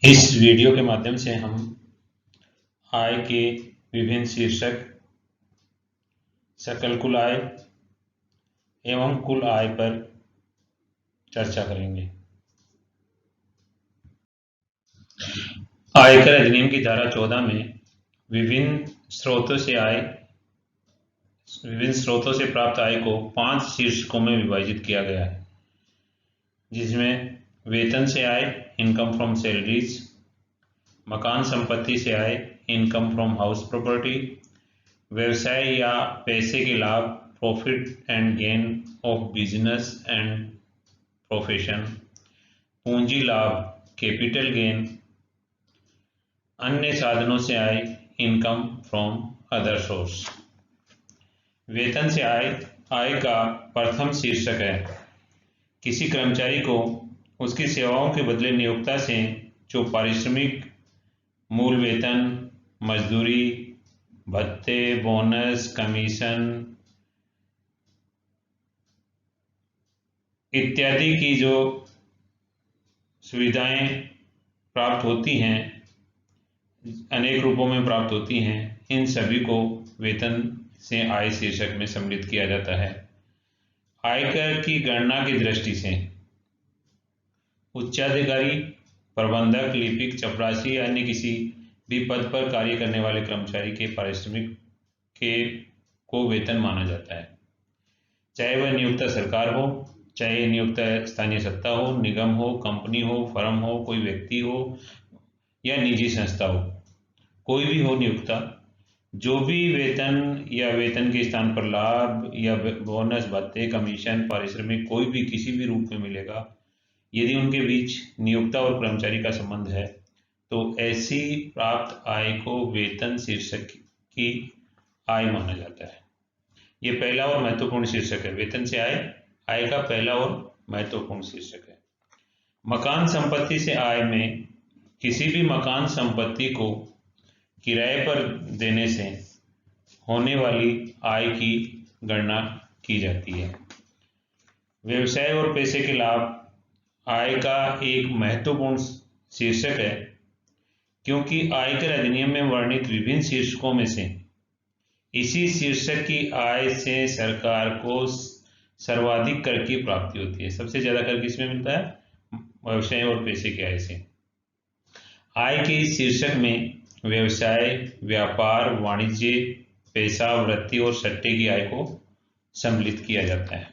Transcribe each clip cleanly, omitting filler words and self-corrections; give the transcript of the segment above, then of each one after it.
इस वीडियो के माध्यम से हम आय के विभिन्न शीर्षक, सकल कुल आय एवं कुल आय पर चर्चा करेंगे। आयकर अधिनियम की धारा 14 में विभिन्न स्रोतों से प्राप्त आय को 5 शीर्षकों में विभाजित किया गया है, जिसमें वेतन से आय, इनकम फ्रॉम सैलरीज, मकान संपत्ति से आय, इनकम फ्रॉम हाउस प्रॉपर्टी, व्यवसाय या पैसे के लाभ, profit and gain of business and profession, पूंजी लाभ, कैपिटल गेन, अन्य साधनों से आय, इनकम फ्रॉम अदर सोर्स। वेतन से आय का प्रथम शीर्षक है किसी कर्मचारी को उसकी सेवाओं के बदले नियोक्ता से जो पारिश्रमिक, मूल वेतन, मजदूरी, भत्ते, बोनस, कमीशन इत्यादि की जो सुविधाएं प्राप्त होती हैं, अनेक रूपों में प्राप्त होती हैं, इन सभी को वेतन से आय शीर्षक में सम्मिलित किया जाता है। आयकर की गणना की दृष्टि से उच्चाधिकारी, प्रबंधक, लिपिक, चपरासी या अन्य किसी भी पद पर कार्य करने वाले कर्मचारी के पारिश्रमिक को वेतन माना जाता है, चाहे वह नियोक्ता सरकार हो, चाहे नियोक्ता स्थानीय सत्ता हो, निगम हो, कंपनी हो, फर्म हो, कोई व्यक्ति हो या निजी संस्था हो, कोई भी हो नियोक्ता, जो भी वेतन या वेतन के स्थान पर लाभ या बोनस, भत्ते, कमीशन, पारिश्रमिक कोई भी किसी भी रूप में मिलेगा, यदि उनके बीच नियोक्ता और कर्मचारी का संबंध है, तो ऐसी प्राप्त आय को वेतन शीर्षक की आय माना जाता है। ये पहला और महत्वपूर्ण शीर्षक है। वेतन से आय का पहला और महत्वपूर्ण शीर्षक है। मकान संपत्ति से आय में किसी भी मकान संपत्ति को किराए पर देने से होने वाली आय की गणना की जाती है। व्यवसाय और पैसे के लाभ आय का एक महत्वपूर्ण शीर्षक है, क्योंकि आयकर अधिनियम में वर्णित विभिन्न शीर्षकों में से इसी शीर्षक की आय से सरकार को सर्वाधिक कर की प्राप्ति होती है। सबसे ज्यादा कर किसमें मिलता है? व्यवसाय और पैसे की आय से। आय के इस शीर्षक में व्यवसाय, व्यापार, वाणिज्य, पैसा, वृत्ति और सट्टे की आय को सम्मिलित किया जाता है।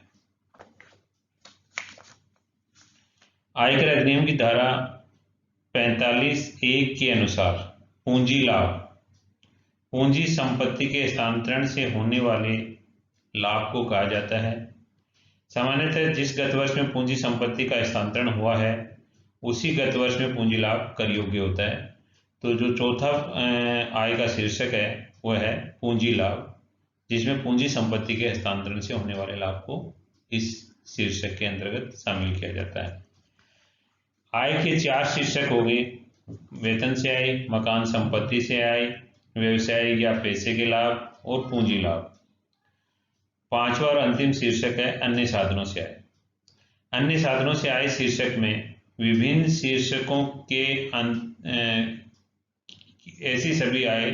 आयकर अधिनियम की धारा 45(1) के अनुसार पूंजी लाभ पूंजी संपत्ति के हस्तांतरण से होने वाले लाभ को कहा जाता है। सामान्यतः जिस गत वर्ष में पूंजी संपत्ति का हस्तांतरण हुआ है, उसी गत वर्ष में पूंजी लाभ कर योग्य होता है। तो जो चौथा आय का शीर्षक है वह है पूंजी लाभ, जिसमें पूंजी संपत्ति के हस्तांतरण से होने वाले लाभ को इस शीर्षक के अंतर्गत शामिल किया जाता है। आय के 4 शीर्षक हो गए: वेतन से आय, मकान संपत्ति से आय, व्यवसाय या पैसे के लाभ और पूंजी लाभ। पांचवा और अंतिम शीर्षक है अन्य साधनों से आय। अन्य साधनों से आय शीर्षक में विभिन्न शीर्षकों के ऐसी सभी आय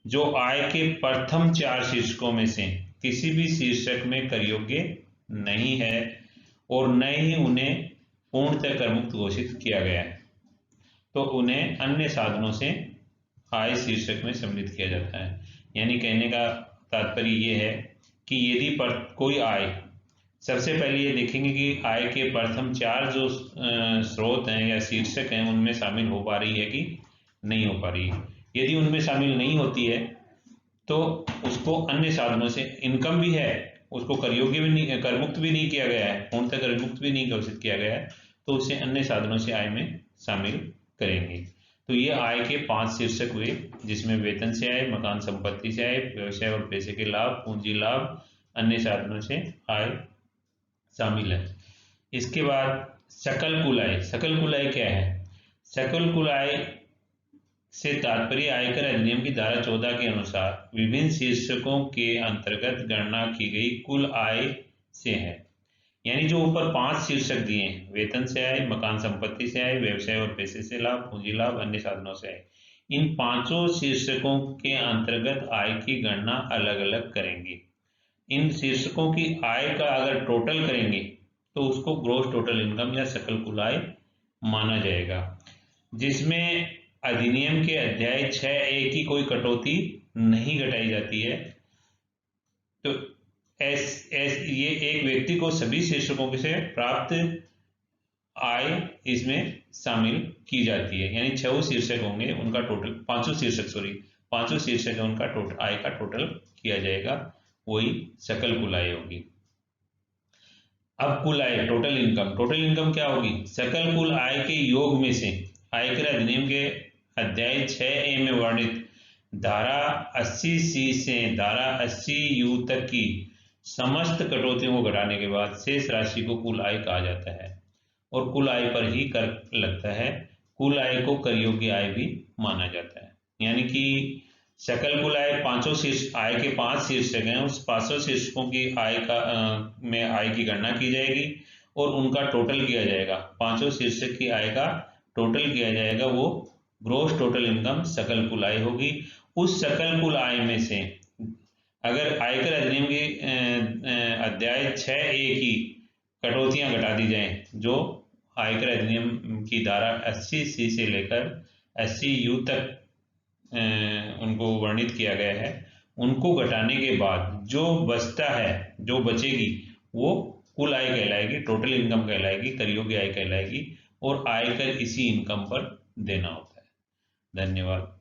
जो आय के प्रथम 4 शीर्षकों में से किसी भी शीर्षक में कर योग्य नहीं है और न ही उन्हें पूर्णतः कर मुक्त घोषित किया गया है, तो उन्हें अन्य साधनों से आय शीर्षक में सम्मिलित किया जाता है। यानी कहने का तात्पर्य ये है कि यदि कोई आय, सबसे पहले ये देखेंगे कि आय के प्रथम 4 जो स्रोत हैं या शीर्षक हैं उनमें शामिल हो पा रही है कि नहीं हो पा रही है। यदि उनमें शामिल नहीं होती है तो उसको अन्य साधनों से, इनकम भी है, उसको कर योग्य भी नहीं, कर मुक्त भी नहीं किया गया है, पूर्णतः कर मुक्त भी नहीं घोषित किया गया है, तो उसे अन्य साधनों से आय में शामिल करेंगे। तो ये आय के 5 शीर्षक हुए, जिसमें वेतन से आय, मकान संपत्ति से आय, व्यवसाय और पैसे के लाभ, पूंजी लाभ, अन्य साधनों से आय शामिल है। इसके बाद सकल कुल आय। सकल कुल आय क्या है? सकल कुल आय से तात्पर्य आयकर अधिनियम की धारा 14 के अनुसार विभिन्न शीर्षकों के अंतर्गत गणना की गई कुल आय से है। यानी जो ऊपर 5 शीर्षक दिए हैं, वेतन से आय, मकान संपत्ति से आय, व्यवसाय और पैसे से लाभ, पूंजी लाभ, अन्य साधनों से आय, इन पांचों शीर्षकों के अंतर्गत आय की गणना अलग अलग करेंगे। इन शीर्षकों की आय का अगर टोटल करेंगे तो उसको ग्रॉस टोटल इनकम या सकल कुल आय माना जाएगा, जिसमें अधिनियम के अध्याय 6A की कोई कटौती नहीं घटाई जाती है। तो ये एक व्यक्ति को सभी शीर्षकों से प्राप्त आय इसमें शामिल की जाती है, यानी 6 शीर्षक होंगे, उनका टोटल 500 शीर्षक, सॉरी 500 शीर्षक है, उनका टोटल आय का टोटल किया जाएगा, वही सकल कुल आय होगी। अब कुल आय, टोटल इनकम क्या होगी? सकल कुल आय के योग में से आयकर अधिनियम के अध्याय 6A में वर्णित धारा 80C से धारा 80U तक की समस्त कटौतियों को घटाने के बाद शेष राशि को कुल आय कहा जाता है और कुल आय पर ही कर लगता है। कुल आय को कर योग्य आय भी माना जाता है, यानी कि सकल कुल आय 500 शीर्ष आय के 5 शीर्षक हैं, उस 500 शीर्षकों की आय का में आय की गणना की जाएगी और उनका टोटल किया जाएगा। 500 शीर्षक की आय का टोटल किया जाएगा, वो ग्रॉस टोटल इनकम सकल कुल आय होगी। उस सकल कुल आय में से अगर आयकर अधिनियम के अध्याय 6A की कटौतियां घटा दी जाएं, जो आयकर अधिनियम की धारा 80C से लेकर 80U तक उनको वर्णित किया गया है, उनको घटाने के बाद जो बचता है, जो बचेगी, वो कुल आय कहलाएगी, टोटल इनकम कहलाएगी, कर योग्य आय कहलाएगी और आयकर इसी इनकम पर देना होता है। धन्यवाद।